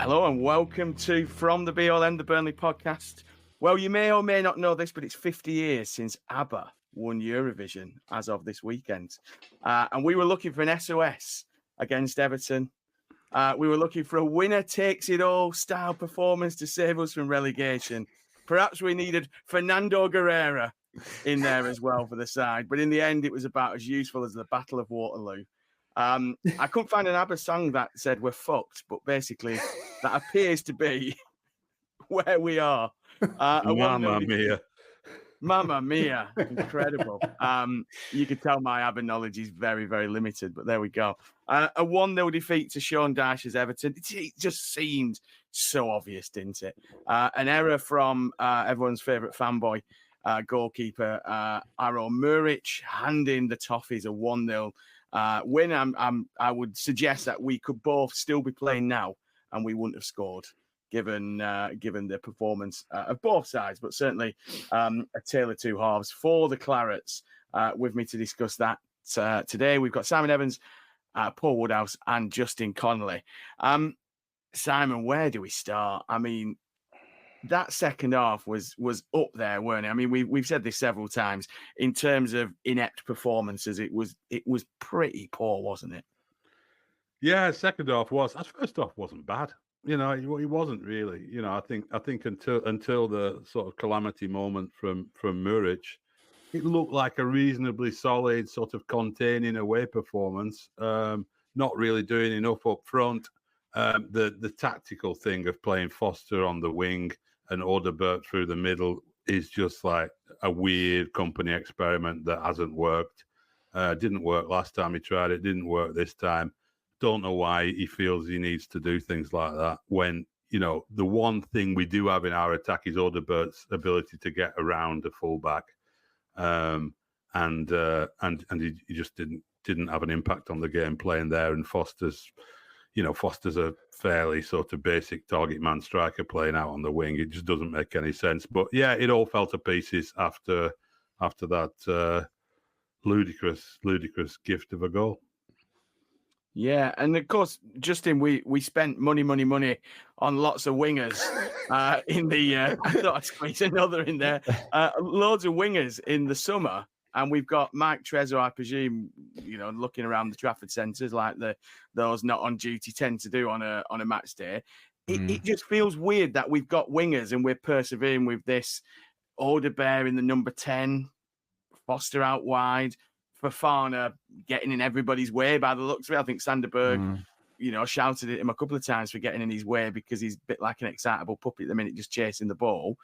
Hello and welcome to From the Be All End, the Burnley podcast. Well, you may or may not know this, but it's 50 years since ABBA won Eurovision as of this weekend. And we were looking for an SOS against Everton. We were looking for a winner takes it all style performance to save us from relegation. Perhaps we needed Fernando Guerrera in there as well for the side. But in the end, it was about as useful as the Battle of Waterloo. I couldn't find an ABBA song that said we're fucked, but basically that appears to be where we are. Mamma mia. Mamma mia. Incredible. You could tell my ABBA knowledge is very, very limited, but there we go. A 1-0 defeat to Sean Dyche's Everton. It just seemed so obvious, didn't it? An error from everyone's favourite fanboy goalkeeper, Aro Muric, handing the Toffees a 1-0 win. I would suggest that we could both still be playing now and we wouldn't have scored given the performance of both sides, but certainly a tale of two halves for the Clarets. With me to discuss that today, we've got Simon Evans, Paul Woodhouse and Justin Connolly. Simon, where do we start? I mean, that second half was up there, weren't it? I mean, we've said this several times in terms of inept performances. It was pretty poor, wasn't it? Yeah, second half was. First half wasn't bad. You know, it wasn't really. You know, I think until the sort of calamity moment from Muric, it looked like a reasonably solid sort of containing away performance. Not really doing enough up front. The tactical thing of playing Foster on the wing and Odegaard through the middle is just like a weird company experiment that hasn't worked. Didn't work last time he tried it. Didn't work this time. Don't know why he feels he needs to do things like that when, you know, the one thing we do have in our attack is Odegaard's ability to get around a fullback. And he just didn't have an impact on the game playing there. And Foster's a fairly sort of basic target man striker playing out on the wing. It just doesn't make any sense. But yeah, it all fell to pieces after that ludicrous gift of a goal. Yeah, and of course, Justin, we spent money on lots of wingers in the. I thought I'd squeeze another in there. Loads of wingers in the summer, and we've got Mike Trezor, I presume, you know, looking around the Trafford centres like those not on duty tend to do on a match day. It just feels weird that we've got wingers and we're persevering with this. Odegaard in the number 10, Foster out wide. Fofana getting in everybody's way by the looks of it. I think Sanderberg, you know, shouted at him a couple of times for getting in his way because he's a bit like an excitable puppy at the minute, just chasing the ball.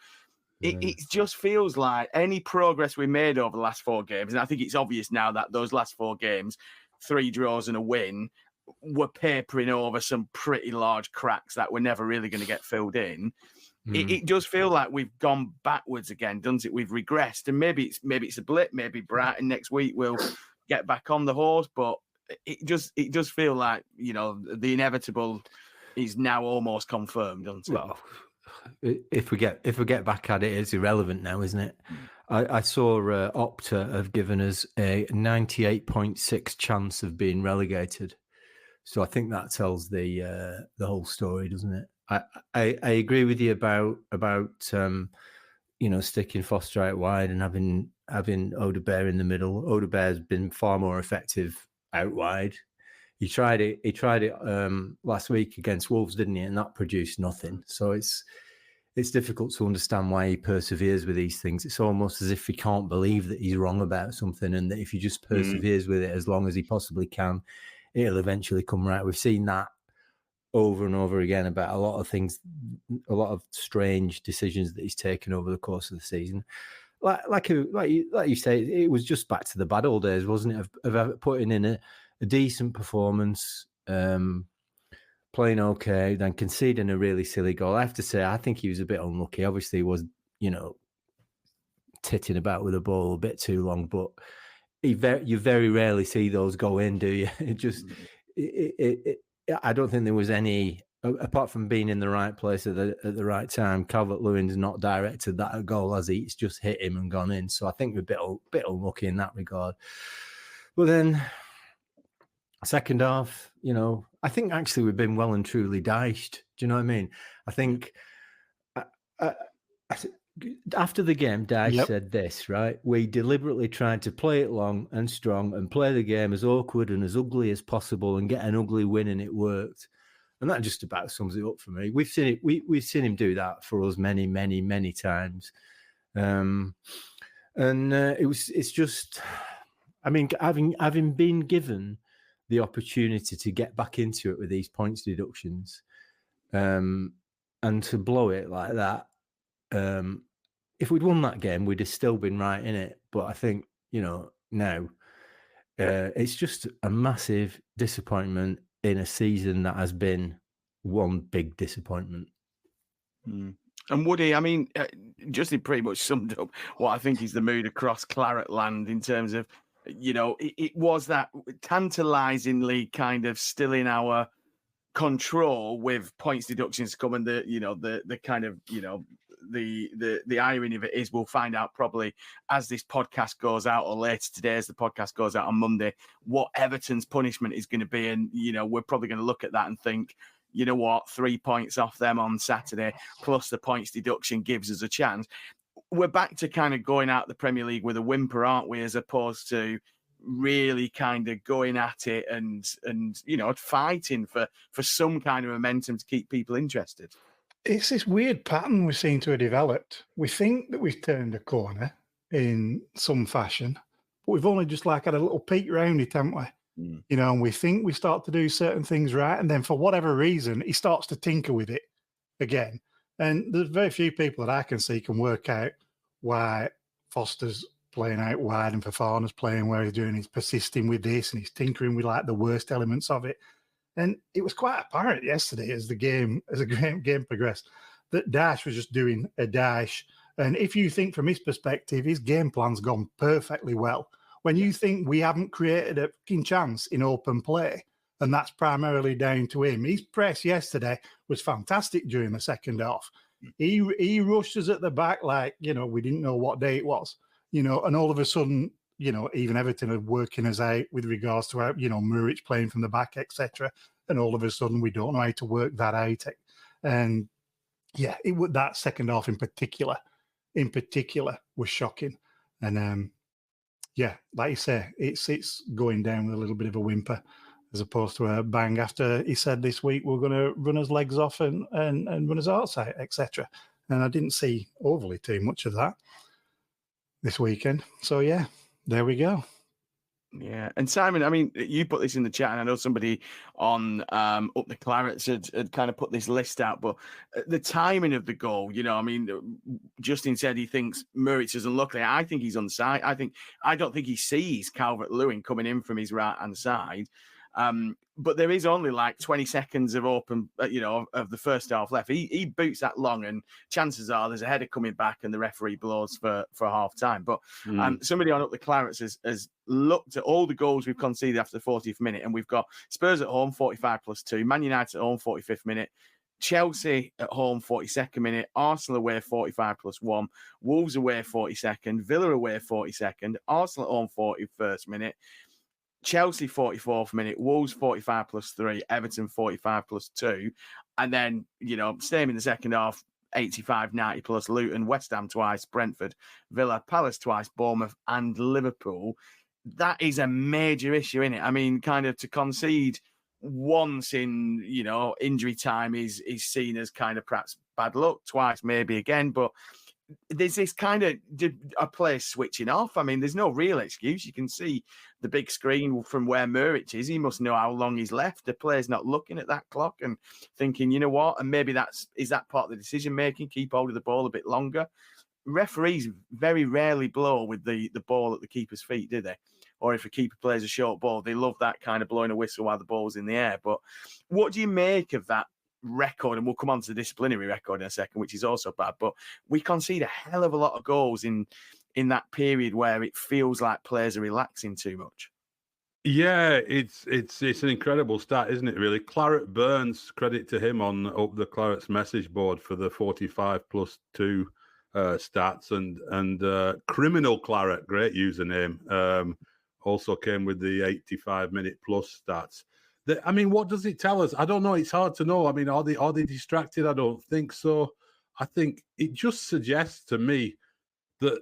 It just feels like any progress we made over the last 4 games, and I think it's obvious now that those last 4 games, 3 draws and a win, were papering over some pretty large cracks that were never really going to get filled in. It does feel like we've gone backwards again, doesn't it? We've regressed, and maybe it's a blip. Maybe Brighton next week will get back on the horse, but it does feel like, you know, the inevitable is now almost confirmed, doesn't it? Well, if we get back at it, it's irrelevant now, isn't it? I saw Opta have given us a 98.6 chance of being relegated, so I think that tells the whole story, doesn't it? I agree with you about you know, sticking Foster out wide and having Odegaard in the middle. Odegaard's been far more effective out wide. He tried it last week against Wolves, didn't he? And that produced nothing. So it's difficult to understand why he perseveres with these things. It's almost as if he can't believe that he's wrong about something, and that if he just perseveres with it as long as he possibly can, it'll eventually come right. We've seen that over and over again about a lot of things, a lot of strange decisions that he's taken over the course of the season. Like you say, it was just back to the bad old days, wasn't it? Of putting in a decent performance, playing okay, then conceding a really silly goal. I have to say, I think he was a bit unlucky. Obviously, he was, you know, titting about with the ball a bit too long, but you very rarely see those go in, do you? I don't think there was any, apart from being in the right place at the right time. Calvert-Lewin's not directed that goal, has he? It's just hit him and gone in. So I think we're a bit unlucky in that regard. But then, second half, you know, I think actually we've been well and truly diced Do you know what I mean? I think after the game, Dyche said this, right? We deliberately tried to play it long and strong and play the game as awkward and as ugly as possible and get an ugly win, and it worked. And that just about sums it up for me. We've seen it. We've seen him do that for us many, many, many times. It's just, I mean, having been given the opportunity to get back into it with these points deductions, and to blow it like that. If we'd won that game, we'd have still been right in it. But I think, now it's just a massive disappointment in a season that has been one big disappointment. And Woody, I mean, Justin pretty much summed up what I think is the mood across Claret land in terms of, it was that tantalizingly kind of still in our control with points deductions coming. The kind of, the irony of it is we'll find out probably as this podcast goes out, or later today as the podcast goes out on Monday, what Everton's punishment is going to be. And, we're probably going to look at that and think, you know what, 3 points off them on Saturday, plus the points deduction gives us a chance. We're back to kind of going out the Premier League with a whimper, aren't we? As opposed to really kind of going at it and fighting for some kind of momentum to keep people interested. It's this weird pattern we seem to have developed. We think that we've turned a corner in some fashion, but we've only just had a little peek around it, haven't we? And we think we start to do certain things right, and then for whatever reason, he starts to tinker with it again. And there's very few people that I can see can work out why Foster's playing out wide and Fofana's playing where he's persisting with this and he's tinkering with the worst elements of it. And it was quite apparent yesterday as the game progressed that Dyche was just doing a Dyche. And if you think from his perspective, his game plan's gone perfectly well. When you think we haven't created a fucking chance in open play, and that's primarily down to him. His press yesterday was fantastic during the second half. He rushed us at the back like, we didn't know what day it was, and all of a sudden, even Everton are working us out with regards to, Muric playing from the back, etc. And all of a sudden, we don't know how to work that out. And yeah, that second half in particular was shocking. And like you say, it's going down with a little bit of a whimper as opposed to a bang after he said this week we're going to run his legs off and run his hearts out, etc. And I didn't see overly too much of that this weekend. So, yeah, there we go. Yeah. And Simon, I mean, you put this in the chat, and I know somebody on Up the Clarets had kind of put this list out, but the timing of the goal, Justin said he thinks Muric is unlucky. I think he's onside. I don't think he sees Calvert-Lewin coming in from his right-hand side. But there is only 20 seconds of open, of the first half left. He boots that long, and chances are there's a header coming back, and the referee blows for half time. But somebody on Up the Clarets has looked at all the goals we've conceded after the 40th minute, and we've got Spurs at home 45+2, Man United at home 45th minute, Chelsea at home 42nd minute, Arsenal away 45+1, Wolves away 42nd, Villa away 42nd, Arsenal at home 41st minute. Chelsea 44th minute, Wolves 45+3, Everton 45+2, and then same in the second half, 85, 90 plus Luton, West Ham twice, Brentford, Villa, Palace twice, Bournemouth, and Liverpool. That is a major issue, isn't it? I mean, kind of to concede once in injury time is seen as kind of perhaps bad luck. Twice, maybe again, but there's this kind of a player switching off. I mean, there's no real excuse. You can see the big screen from where Muric is. He must know how long he's left. The player's not looking at that clock and thinking, you know what? And maybe is that part of the decision making? Keep hold of the ball a bit longer. Referees very rarely blow with the ball at the keeper's feet, do they? Or if a keeper plays a short ball, they love that kind of blowing a whistle while the ball's in the air. But what do you make of that record? And we'll come on to the disciplinary record in a second, which is also bad, but we concede a hell of a lot of goals in that period where it feels like players are relaxing too much. Yeah, it's an incredible stat, isn't it, really? Claret Burns, credit to him on Up the Claret's message board for the 45+2 stats, and Criminal Claret, great username, also came with the 85-minute plus stats. I mean, what does it tell us? I don't know. It's hard to know. I mean, are they distracted? I don't think so. I think it just suggests to me that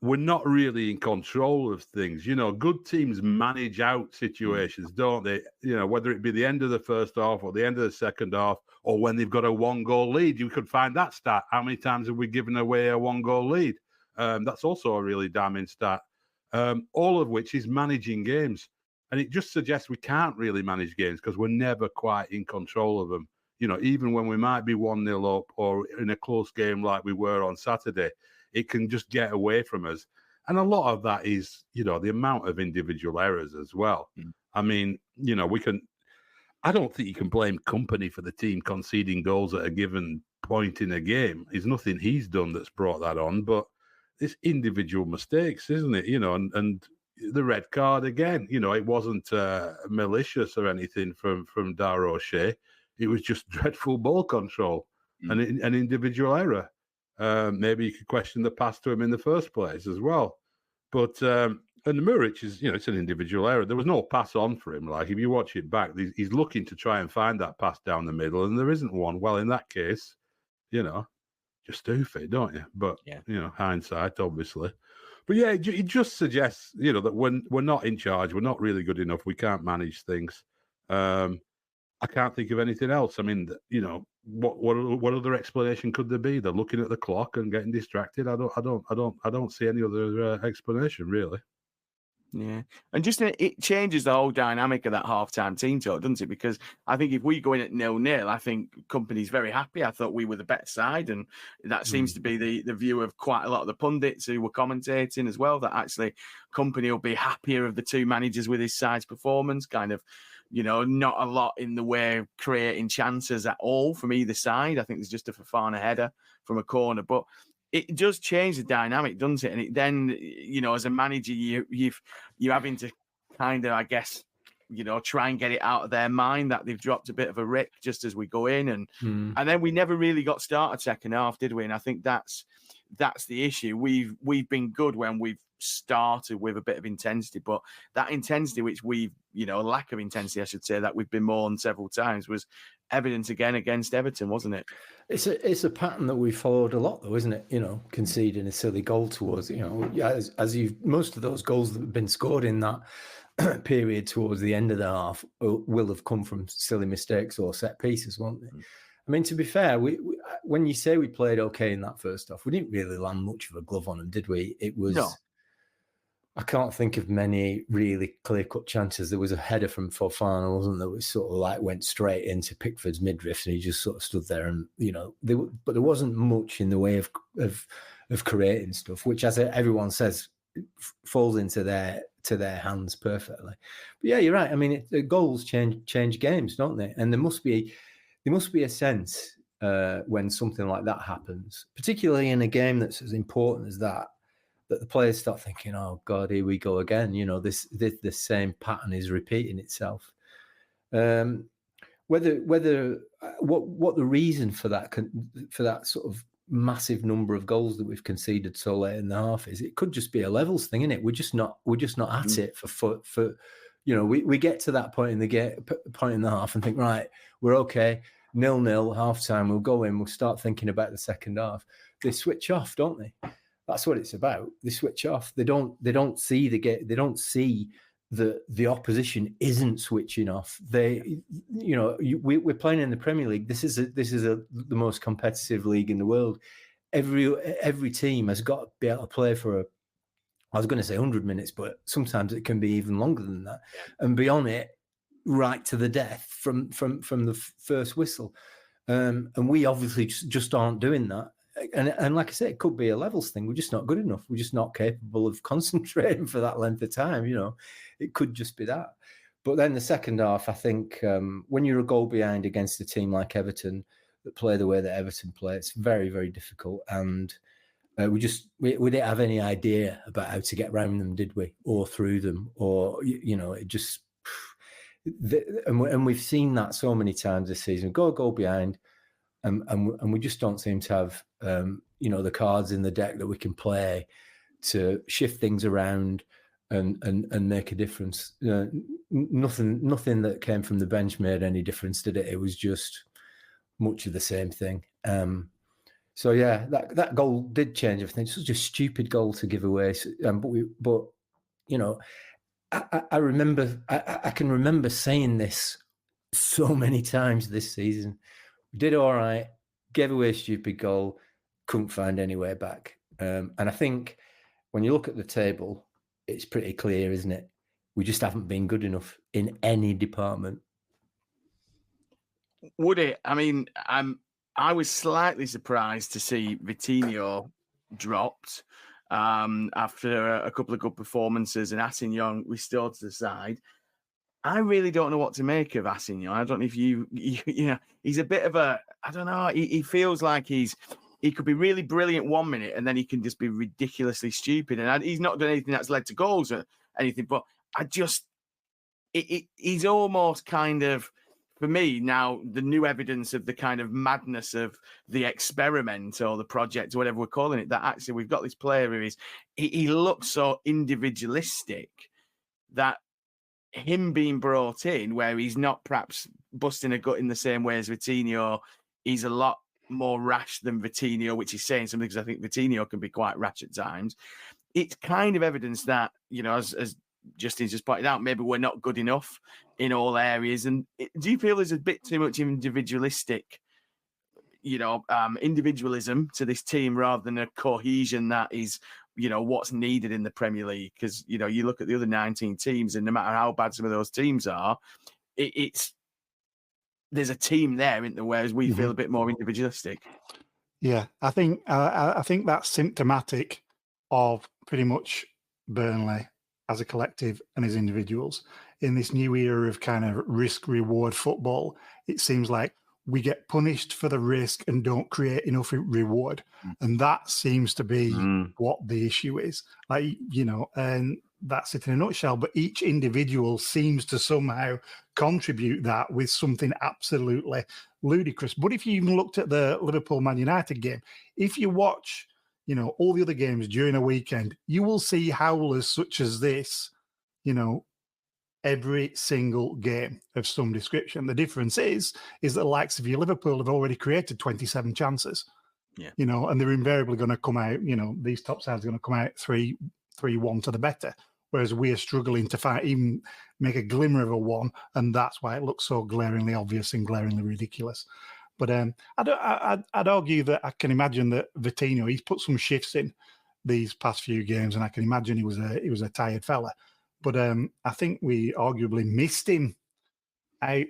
we're not really in control of things. You know, good teams manage out situations, don't they? You know, whether it be the end of the first half or the end of the second half, or when they've got a 1-goal lead. You could find that stat. How many times have we given away a 1-goal lead? That's also a really damning stat. All of which is managing games. And it just suggests we can't really manage games because we're never quite in control of them. You know, even when we might be 1-0 up or in a close game like we were on Saturday, it can just get away from us. And a lot of that is, you know, the amount of individual errors as well. I mean, you know, I don't think you can blame Company for the team conceding goals at a given point in a game. There's nothing he's done that's brought that on, but it's individual mistakes, isn't it? You know, and the red card again, you know, it wasn't malicious or anything from Dara O'Shea. It was just dreadful ball control and an individual error. Maybe you could question the pass to him in the first place as well. But and the Muric is, you know, it's an individual error. There was no pass on for him. Like if you watch it back, he's looking to try and find that pass down the middle, and there isn't one. Well, in that case, you know, just doof it, don't you? But you know, hindsight, obviously. But yeah, it just suggests, you know, that when we're not in charge, we're not really good enough. We can't manage things. I can't think of anything else. I mean, you know, what other explanation could there be? They're looking at the clock and getting distracted. I don't see any other explanation really. Yeah, and just it changes the whole dynamic of that halftime team talk, doesn't it? Because I think if we go in at 0-0, I think Company's very happy. I thought we were the better side, and that seems to be the view of quite a lot of the pundits who were commentating as well. That actually Company will be happier of the two managers with his side's performance. Kind of, you know, not a lot in the way of creating chances at all from either side. I think there's just a Fofana header from a corner, but it does change the dynamic, doesn't it? And it then, you know, as a manager, you're having to kind of, I guess, you know, try and get it out of their mind that they've dropped a bit of a rick just as we go in, and then we never really got started second half, did we? And I think that's the issue. We've been good when we've started with a bit of intensity, but that intensity, which lack of intensity, I should say, that we've been mourned several times, was evident again against Everton, wasn't it? It's a pattern that we followed a lot, though, isn't it? You know, conceding a silly goal towards, you know, as most of those goals that have been scored in that period towards the end of the half will have come from silly mistakes or set pieces, won't they? I mean, to be fair, we when you say we played okay in that first half, we didn't really land much of a glove on them, did we? It was. No. I can't think of many really clear-cut chances. There was a header from Fofana, wasn't there? Which sort of like went straight into Pickford's midriff, and he just sort of stood there, and you know, but there wasn't much in the way of creating stuff, which, as everyone says, falls into their hands perfectly. But yeah, you're right. I mean, the goals change games, don't they? And there must be a sense when something like that happens, particularly in a game that's as important as that the players start thinking, "Oh God, here we go again." You know, this same pattern is repeating itself. What the reason for that sort of massive number of goals that we've conceded so late in the half is, it could just be a levels thing, isn't it? We're just not at it for you know, we get to that point in the half and think, right, we're okay, 0-0 half time, we'll go in, we'll start thinking about the second half. They switch off, don't they? That's what it's about. They switch off. They don't see the game. They don't see the opposition isn't switching off. They, you know, we're playing in the Premier League. This is the most competitive league in the world. Every team has got to be able to play for I was going to say 100 minutes, but sometimes it can be even longer than that, and beyond it, right to the death from the first whistle. And we obviously just aren't doing that. And like I said, it could be a levels thing. We're just not good enough. We're just not capable of concentrating for that length of time. You know, it could just be that. But then the second half, I think, when you're a goal behind against a team like Everton that play the way that Everton play, it's very, very difficult. And we didn't have any idea about how to get around them, did we? Or through them, or, you know, it just. And we've seen that so many times this season. Goal behind. And we just don't seem to have, you know, the cards in the deck that we can play to shift things around and make a difference. Nothing that came from the bench made any difference, did it? It was just much of the same thing. So yeah, that goal did change everything. It's such a stupid goal to give away. But you know, I remember, I can remember saying this so many times this season. We did all right, gave away a stupid goal, couldn't find any way back. And I think when you look at the table, it's pretty clear, isn't it? We just haven't been good enough in any department. Would it? I mean, I was slightly surprised to see Vitinho dropped after a couple of good performances and Assignon restored to the side. I really don't know what to make of Assignon. I don't know if you know, he's a bit of a, I don't know, he feels like he could be really brilliant 1 minute and then he can just be ridiculously stupid. And he's not done anything that's led to goals or anything, but he's almost kind of, for me now, the new evidence of the kind of madness of the experiment or the project or whatever we're calling it, that actually we've got this player who he looks so individualistic that him being brought in where he's not perhaps busting a gut in the same way as Vitinho, he's a lot more rash than Vitinho, which is saying something because I think Vitinho can be quite rash at times. It's kind of evidence that, you know, as Justin's just pointed out, maybe we're not good enough in all areas. And do you feel there's a bit too much individualistic, you know, individualism to this team rather than a cohesion that is, you know, what's needed in the Premier League? Because, you know, you look at the other 19 teams and no matter how bad some of those teams are, there's a team there, isn't there, whereas we feel a bit more individualistic. Yeah, I think that's symptomatic of pretty much Burnley as a collective and as individuals. In this new era of kind of risk-reward football, it seems like we get punished for the risk and don't create enough reward. And that seems to be what the issue is. Like, you know, and that's it in a nutshell. But each individual seems to somehow contribute that with something absolutely ludicrous. But if you even looked at the Liverpool-Man United game, if you watch, you know, all the other games during a weekend, you will see howlers such as this, you know, every single game of some description. The difference is that the likes of your Liverpool have already created 27 chances. Yeah. You know, and they're invariably going to come out, you know, these top sides are going to come out 3-1 to the better. Whereas we are struggling to even make a glimmer of a one. And that's why it looks so glaringly obvious and glaringly ridiculous. But I'd argue that I can imagine that Vitinho, he's put some shifts in these past few games, and I can imagine he was a tired fella. But I think we arguably missed him out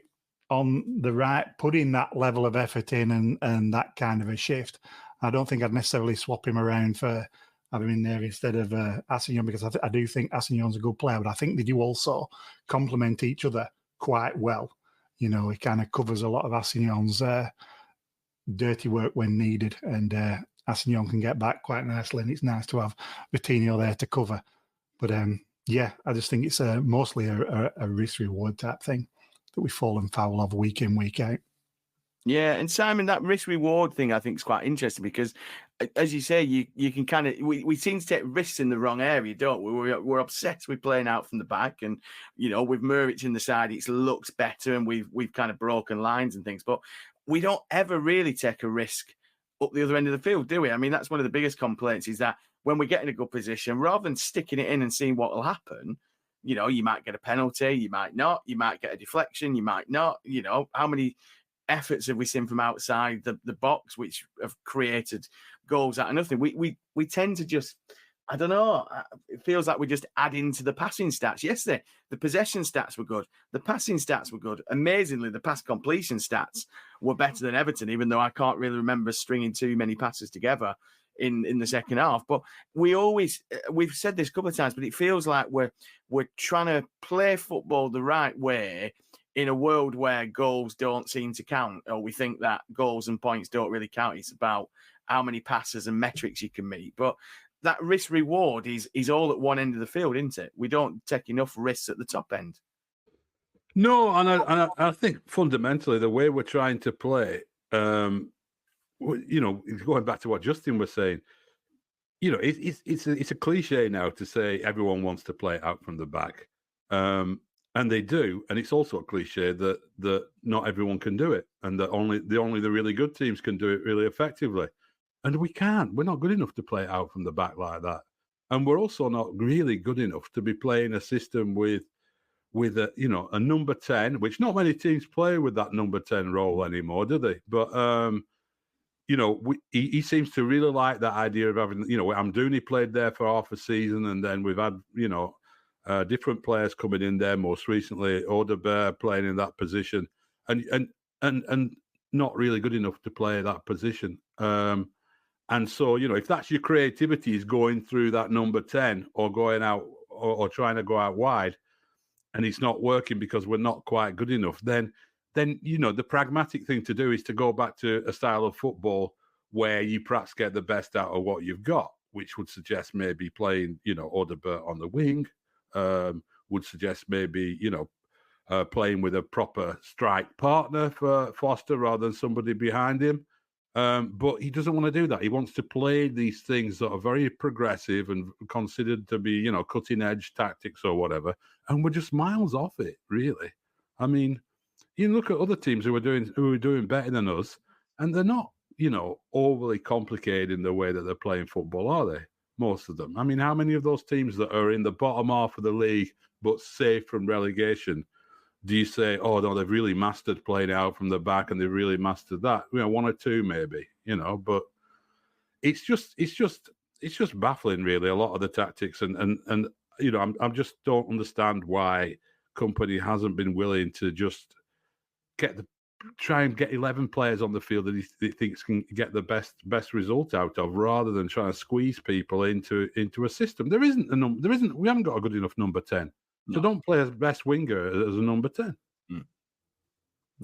on the right, putting that level of effort in and that kind of a shift. I don't think I'd necessarily swap him around for having him in there instead of Assignon, because I do think Assignon's a good player, but I think they do also complement each other quite well. You know, he kind of covers a lot of Assignon's dirty work when needed, and Assignon can get back quite nicely, and it's nice to have Vitinho there to cover. But yeah, I just think it's mostly a risk-reward type thing that we've fallen foul of week in, week out. Yeah, and Simon, that risk-reward thing I think is quite interesting because, as you say, you can kind of we seem to take risks in the wrong area, don't we? We're obsessed with playing out from the back, and you know, with Muric in the side, it looks better, and we've kind of broken lines and things, but we don't ever really take a risk up the other end of the field, do we? I mean, that's one of the biggest complaints is that when we get in a good position, rather than sticking it in and seeing what will happen, you know, you might get a penalty, you might not, you might get a deflection, you might not. You know, how many efforts have we seen from outside the box which have created goals out of nothing? We tend to just, I don't know, it feels like we're just adding to the passing stats. Yesterday, the possession stats were good. The passing stats were good. Amazingly, the pass completion stats were better than Everton, even though I can't really remember stringing too many passes together in the second half. But we've said this a couple of times, but it feels like we're trying to play football the right way in a world where goals don't seem to count, or we think that goals and points don't really count. It's about how many passes and metrics you can meet. But that risk reward is all at one end of the field, isn't it? We don't take enough risks at the top end. No, and I think fundamentally the way we're trying to play, you know, going back to what Justin was saying, you know, it's a cliche now to say everyone wants to play out from the back, and they do. And it's also a cliche that not everyone can do it, and that only the really good teams can do it really effectively. And we can't. We're not good enough to play it out from the back like that. And we're also not really good enough to be playing a system with a, you know, a number 10, which not many teams play with that number 10 role anymore, do they? But you know, he seems to really like that idea of having, you know, Amdouni played there for half a season, and then we've had, you know, different players coming in there. Most recently, Odegaard playing in that position, and not really good enough to play that position. And so, you know, if that's your creativity is going through that number 10 or going out or trying to go out wide, and it's not working because we're not quite good enough, then you know, the pragmatic thing to do is to go back to a style of football where you perhaps get the best out of what you've got, which would suggest maybe playing, you know, Odegaard on the wing, would suggest maybe, you know, playing with a proper strike partner for Foster rather than somebody behind him. But he doesn't want to do that. He wants to play these things that are very progressive and considered to be, you know, cutting edge tactics or whatever. And we're just miles off it, really. I mean, you look at other teams who are doing better than us, and they're not, you know, overly complicated in the way that they're playing football, are they? Most of them. I mean, how many of those teams that are in the bottom half of the league but safe from relegation do you say, oh no, they've really mastered playing out from the back and they've really mastered that? You know, one or two maybe, you know, but it's just baffling, really, a lot of the tactics, and you know, I just don't understand why Company hasn't been willing to just try and get 11 players on the field that he thinks can get the best result out of, rather than trying to squeeze people into a system. We haven't got a good enough number 10. No. So don't play as best winger as a number 10.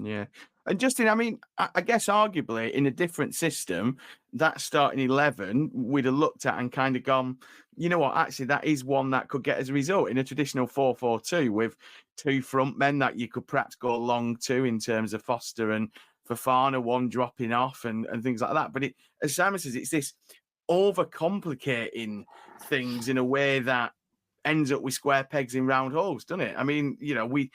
Yeah. And Justin, I mean, I guess arguably in a different system, that starting 11, we'd have looked at and kind of gone, you know what, actually, that is one that could get as a result in a traditional 4-4-2 with two front men that you could perhaps go along to in terms of Foster and Fofana, one dropping off and things like that. But as Simon says, it's this overcomplicating things in a way that ends up with square pegs in round holes, doesn't it? I mean, you know, we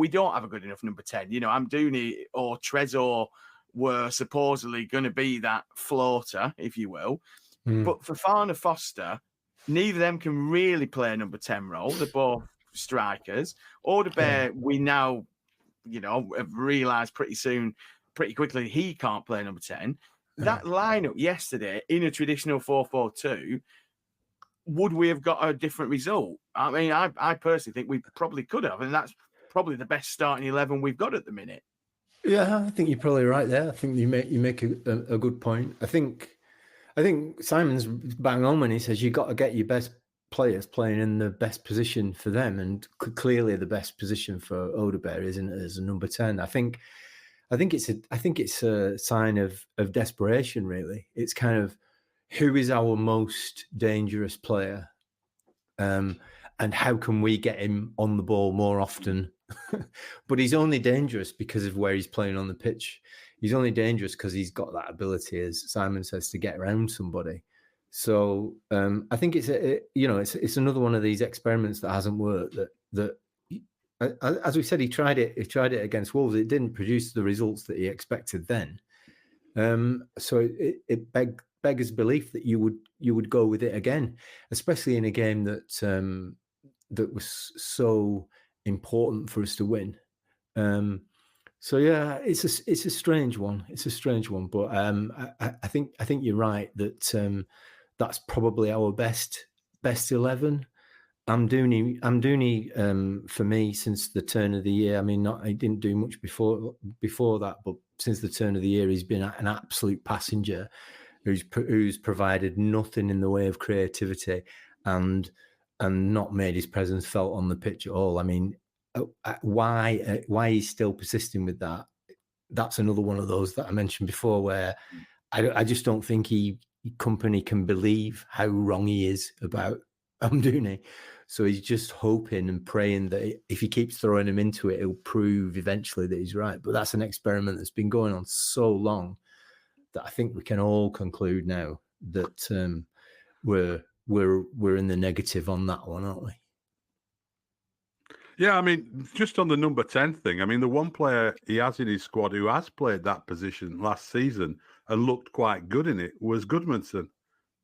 don't have a good enough number 10. You know, Amdouni or Trezor were supposedly going to be that floater, if you will. But Fofana, Foster, neither of them can really play a number 10 role. They're both strikers. Odegaard, we now, you know, have realised pretty quickly, he can't play number 10. That lineup yesterday in a traditional 4-4-2, would we have got a different result? I mean, I personally think we probably could have, and that's probably the best starting 11 we've got at the minute. Yeah, I think you're probably right there. I think you make a good point. I think Simon's bang on when he says you got to get your best players playing in the best position for them, and clearly the best position for Odegaard isn't as a number 10. I think it's a sign of desperation, really. It's kind of, who is our most dangerous player, and how can we get him on the ball more often? But he's only dangerous because of where he's playing on the pitch. He's only dangerous because he's got that ability, as Simon says, to get around somebody. So I think it's another one of these experiments that hasn't worked. That as we said, he tried it against Wolves. It didn't produce the results that he expected then. So it beggars belief that you would go with it again, especially in a game that that was so important for us to win. So yeah, it's a strange one. It's a strange one, but I think you're right that that's probably our best 11. Amdouni for me since the turn of the year. I mean, he didn't do much before that, but since the turn of the year, he's been an absolute passenger who's provided nothing in the way of creativity and not made his presence felt on the pitch at all. I mean, why he's still persisting with that? That's another one of those that I mentioned before, where I just don't think Company can believe how wrong he is about Amdouni. So he's just hoping and praying that if he keeps throwing him into it, he'll prove eventually that he's right. But that's an experiment that's been going on so long that I think we can all conclude now that we're in the negative on that one, aren't we? Yeah, I mean, just on the number 10 thing, I mean, the one player he has in his squad who has played that position last season and looked quite good in it was Goodmanson.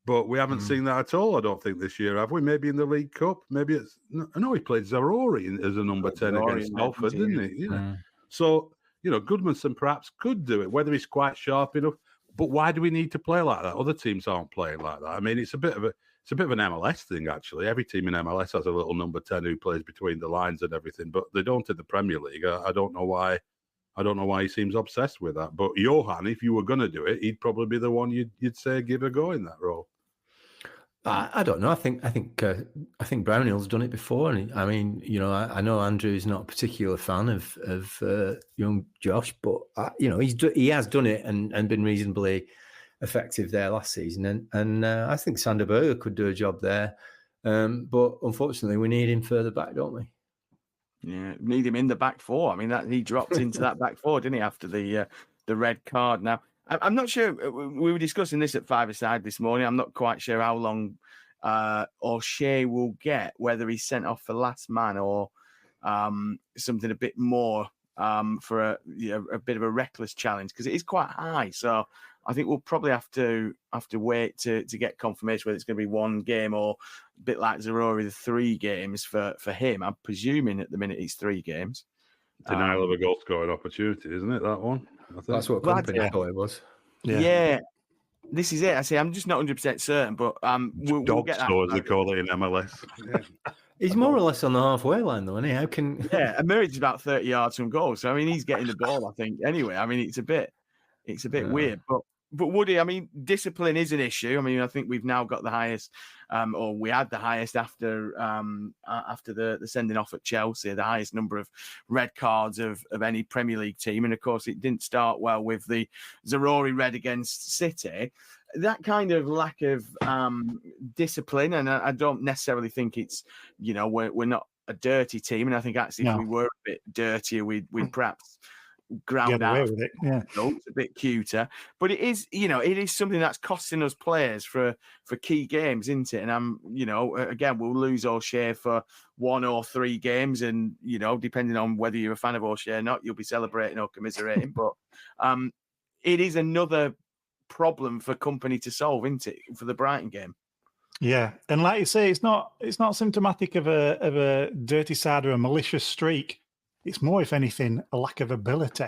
But we haven't seen that at all, I don't think, this year, have we? Maybe in the League Cup. Maybe it's... I know he played Zarori as a number 10 against Salford, didn't he? Yeah. So, Goodmanson perhaps could do it, whether he's quite sharp enough. But why do we need to play like that? Other teams aren't playing like that. I mean, it's a bit of an MLS thing, actually. Every team in MLS has a little number 10 who plays between the lines and everything, but they don't in the Premier League. I don't know why. I don't know why he seems obsessed with that. But Johan, if you were going to do it, he'd probably be the one you'd say give a go in that role. I don't know. I think Brownhill's done it before, and I mean, I know Andrew's not a particular fan of young Josh, but he has done it and been reasonably effective there last season, and I think Sander Berger could do a job there, but unfortunately, we need him further back, don't we? Yeah, need him in the back four. I mean, he dropped into that back four, didn't he, after the red card? Now, I'm not sure. We were discussing this at five-a-side this morning. I'm not quite sure how long O'Shea will get, whether he's sent off for last man or something a bit more for a bit of a reckless challenge, because it is quite high. So I think we'll probably have to wait to get confirmation whether it's going to be one game or a bit like Zarori, the 3 games for him. I'm presuming at the minute it's 3 games. Denial of a goal scoring opportunity, isn't it, that one? I think. That's what company thought it was. Yeah. This is it. I say I'm just not 100% certain, but we'll get that. As they call it in MLS. Yeah. He's more or less on the halfway line, though, isn't he? How can... Yeah, and Muric is about 30 yards from goal. So, I mean, he's getting the ball, I think. Anyway, I mean, it's a bit weird. But Woody, I mean, discipline is an issue. I mean, I think we've now got the highest, or we had the highest after the sending off at Chelsea, the highest number of red cards of any Premier League team. And, of course, it didn't start well with the Zarori red against City. That kind of lack of discipline, and I don't necessarily think it's, we're not a dirty team. And I think actually if we were a bit dirtier, we'd perhaps ground out with it. Yeah, it's a bit cuter, but it is something that's costing us players for key games, isn't it? And again, we'll lose O'Shea for 1 or 3 games, and depending on whether you're a fan of O'Shea or not, you'll be celebrating or commiserating. But it is another problem for company to solve, isn't it, for the Brighton game? Yeah, and like you say, it's not symptomatic of a dirty side or a malicious streak. It's more, if anything, a lack of ability.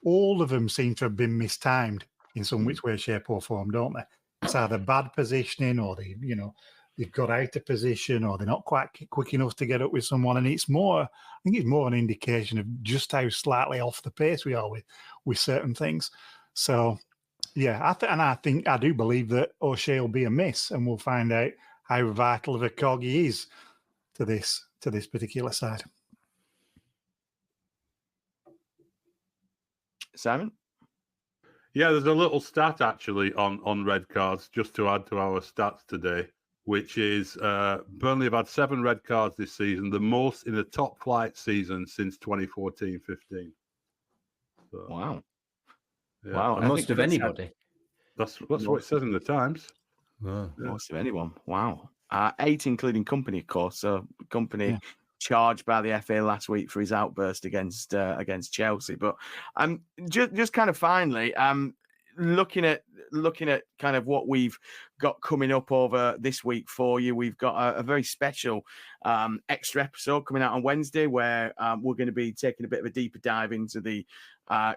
All of them seem to have been mistimed in some which way, shape, or form, don't they? It's either bad positioning, or they've got out of position, or they're not quite quick enough to get up with someone. And I think it's more an indication of just how slightly off the pace we are with certain things. So, yeah, I do believe that O'Shea will be a miss, and we'll find out how vital of a cog he is to this particular side. Simon? Yeah, there's a little stat actually on red cards, just to add to our stats today, which is Burnley have had 7 red cards this season, the most in a top flight season since 2014-15. So, wow. Yeah. Wow, most of anybody. That's what it says in the Times. Wow. Yeah. Most of anyone. Wow. 8 including Company, of course. So Company charged by the FA last week for his outburst against Chelsea. But just kind of finally, looking at kind of what we've got coming up over this week for you, we've got a very special extra episode coming out on Wednesday where we're going to be taking a bit of a deeper dive into the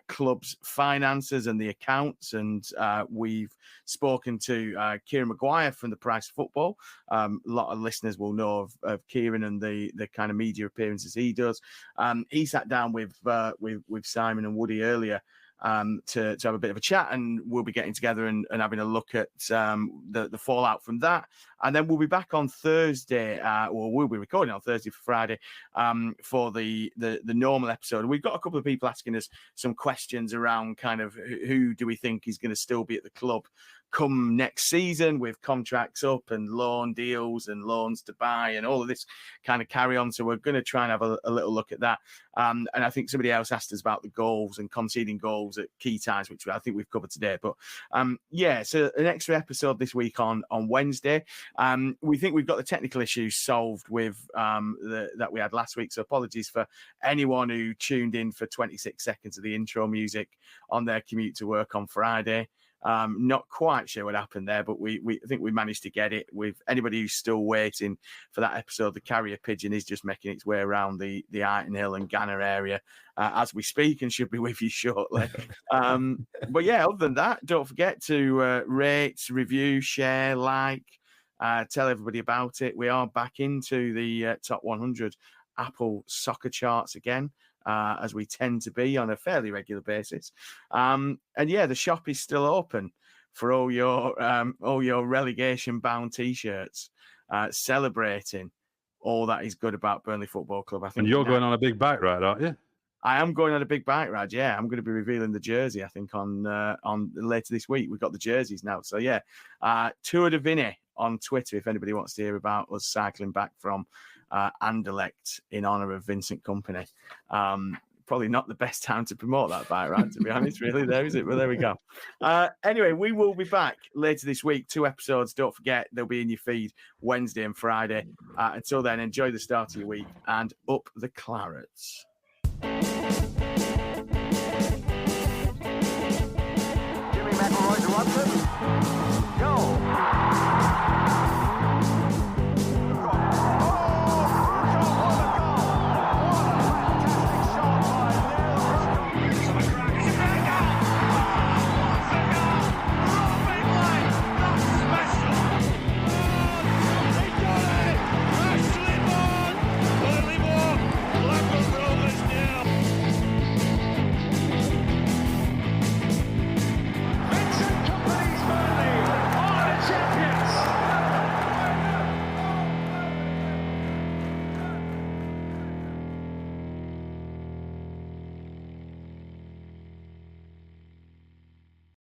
club's finances and the accounts, and we've spoken to Kieran Maguire from the Price of Football. A lot of listeners will know of Kieran and the kind of media appearances he does. He sat down with Simon and Woody earlier to have a bit of a chat, and we'll be getting together and having a look at the fallout from that. And then we'll be back on Thursday, or we'll be recording on Thursday for Friday for the normal episode. We've got a couple of people asking us some questions around kind of who do we think is going to still be at the club come next season with contracts up and loan deals and loans to buy and all of this kind of carry on. So we're going to try and have a little look at that. And I think somebody else asked us about the goals and conceding goals at key times, which I think we've covered today. But so an extra episode this week on Wednesday. We think we've got the technical issues solved with that we had last week. So apologies for anyone who tuned in for 26 seconds of the intro music on their commute to work on Friday. Not quite sure what happened there, but we think we managed to get it. With anybody who's still waiting for that episode, the carrier pigeon is just making its way around the Ironhill and Ganner area as we speak, and should be with you shortly. But yeah, other than that, don't forget to rate, review, share, like, tell everybody about it. We are back into the top 100 Apple soccer charts again. As we tend to be on a fairly regular basis. And yeah, the shop is still open for all your relegation-bound T-shirts, celebrating all that is good about Burnley Football Club. I think. And you're going on a big bike ride, aren't you? I am going on a big bike ride. Yeah, I'm going to be revealing the jersey. I think on later this week. We've got the jerseys now. So yeah, Tour de Vinny on Twitter if anybody wants to hear about us cycling back from Anderlecht in honour of Vincent Kompany. Probably not the best time to promote that bike ride, to be honest, really. There is it, but there we go. Anyway, we will be back later this week. 2 episodes. Don't forget, they'll be in your feed Wednesday and Friday. Until then, enjoy the start of your week and up the Clarets. Jimmy McElroy to Watson. Go.